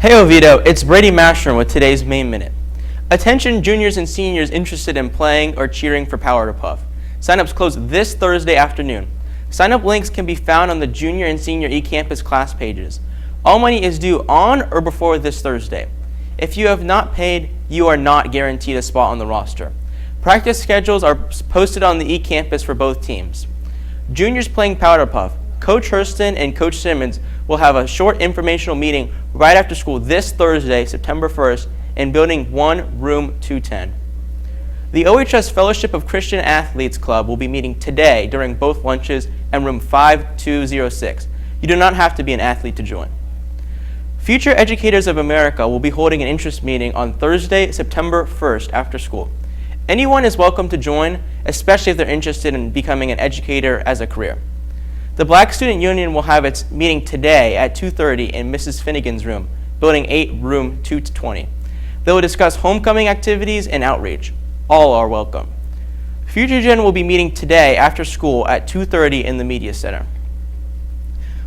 Hey Oviedo, it's Brady Mashram with today's Main Minute. Attention juniors and seniors interested in playing or cheering for Power to Puff. Sign-ups close this Thursday afternoon. Sign-up links can be found on the junior and senior eCampus class pages. All money is due on or before this Thursday. If you have not paid, you are not guaranteed a spot on the roster. Practice schedules are posted on the eCampus for both teams. Juniors playing Power to Puff, Coach Hurston and Coach Simmons will have a short informational meeting right after school this Thursday, September 1st, in Building 1, Room 210. The OHS Fellowship of Christian Athletes Club will be meeting today during both lunches in Room 5206. You do not have to be an athlete to join. Future Educators of America will be holding an interest meeting on Thursday, September 1st after school. Anyone is welcome to join, especially if they're interested in becoming an educator as a career. The Black Student Union will have its meeting today at 2:30 in Mrs. Finnegan's room, Building 8, Room 220. They will discuss homecoming activities and outreach. All are welcome. FutureGen will be meeting today after school at 2:30 in the Media Center.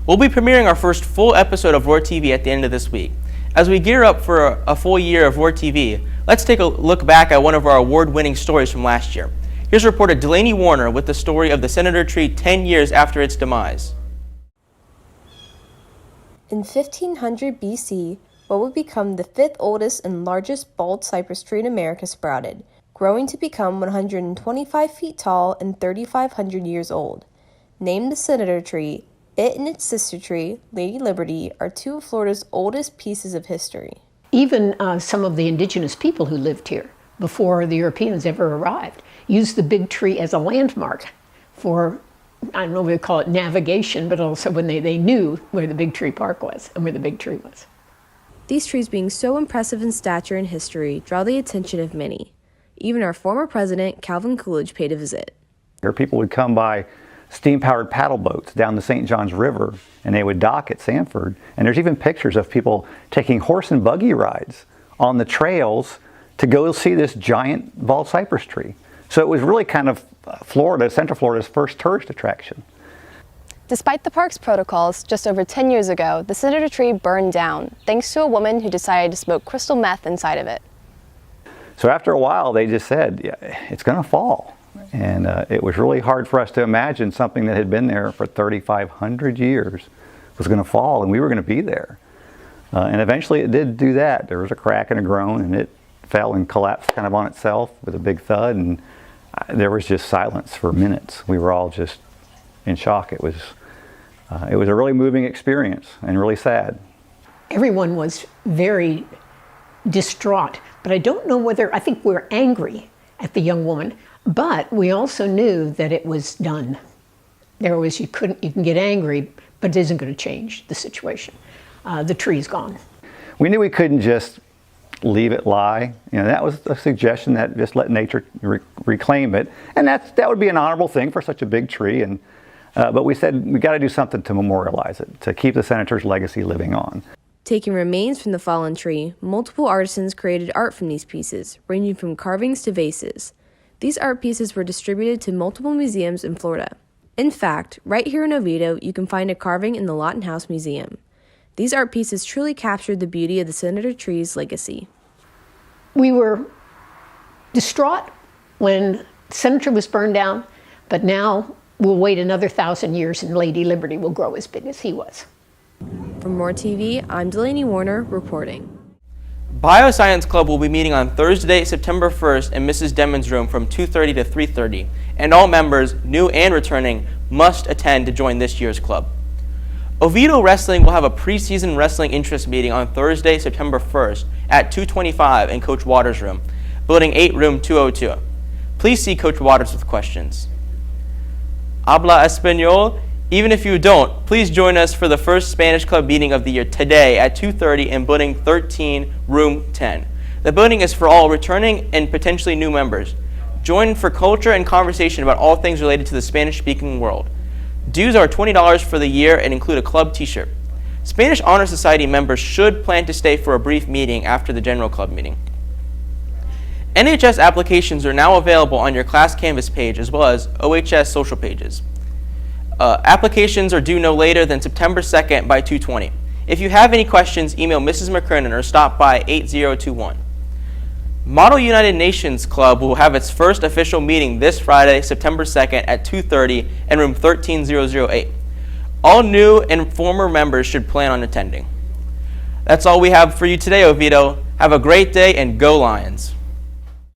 We'll be premiering our first full episode of Roar TV at the end of this week. As we gear up for a full year of Roar TV, let's take a look back at one of our award-winning stories from last year. Here's reporter Delaney Warner with the story of the Senator tree 10 years after its demise. In 1500 BC, what would become the fifth oldest and largest bald cypress tree in America sprouted, growing to become 125 feet tall and 3,500 years old. Named the Senator tree, it and its sister tree, Lady Liberty, are two of Florida's oldest pieces of history. Even some of the indigenous people who lived here before the Europeans ever arrived used the big tree as a landmark for, I don't know if they call it navigation, but also when they knew where the Big Tree Park was and where the big tree was. These trees being so impressive in stature and history draw the attention of many. Even our former president, Calvin Coolidge, paid a visit. Here people would come by steam-powered paddle boats down the St. Johns River, and they would dock at Sanford. And there's even pictures of people taking horse and buggy rides on the trails to go see this giant bald cypress tree. So it was really kind of Central Florida's first tourist attraction. Despite the park's protocols, just over 10 years ago, the Senator tree burned down, thanks to a woman who decided to smoke crystal meth inside of it. So after a while, they just said, yeah, it's going to fall. And it was really hard for us to imagine something that had been there for 3,500 years was going to fall, and we were going to be there. And eventually it did do that. There was a crack and a groan, and it fell and collapsed kind of on itself with a big thud, and there was just silence for minutes. We were all just in shock. It was a really moving experience and really sad. Everyone was very distraught, but I don't know whether, I think we're angry at the young woman, but we also knew that it was done. You can get angry, but it isn't going to change the situation. The tree's gone. We knew we couldn't just leave it lie. You know, that was a suggestion that just let nature reclaim it, and that would be an honorable thing for such a big tree. And but we said we got to do something to memorialize it, to keep the Senator's legacy living on. Taking remains from the fallen tree, multiple artisans created art from these pieces, ranging from carvings to vases. These art pieces were distributed to multiple museums in Florida. In fact, right here in Oviedo, you can find a carving in the Lawton House Museum. These art pieces truly captured the beauty of the Senator tree's legacy. We were distraught when the Senator was burned down, but now we'll wait another 1,000 years and Lady Liberty will grow as big as he was. For More TV, I'm Delaney Warner reporting. Bioscience Club will be meeting on Thursday, September 1st in Mrs. Demons' room from 2:30 to 3:30, and all members, new and returning, must attend to join this year's club. Oviedo Wrestling will have a preseason wrestling interest meeting on Thursday, September 1st at 2:25 in Coach Waters' room, Building 8, Room 202. Please see Coach Waters with questions. Habla Español? Even if you don't, please join us for the first Spanish Club meeting of the year today at 2:30 in Building 13, Room 10. The building is for all returning and potentially new members. Join for culture and conversation about all things related to the Spanish-speaking world. Dues are $20 for the year and include a club t-shirt. Spanish Honor Society members should plan to stay for a brief meeting after the general club meeting. NHS applications are now available on your class Canvas page as well as OHS social pages. Applications are due no later than September 2nd by 2:20. If you have any questions, email Mrs. McKernan or stop by 8021. Model United Nations Club will have its first official meeting this Friday, September 2nd at 2:30 in room 13008. All new and former members should plan on attending. That's all we have for you today, Oviedo. Have a great day and go Lions!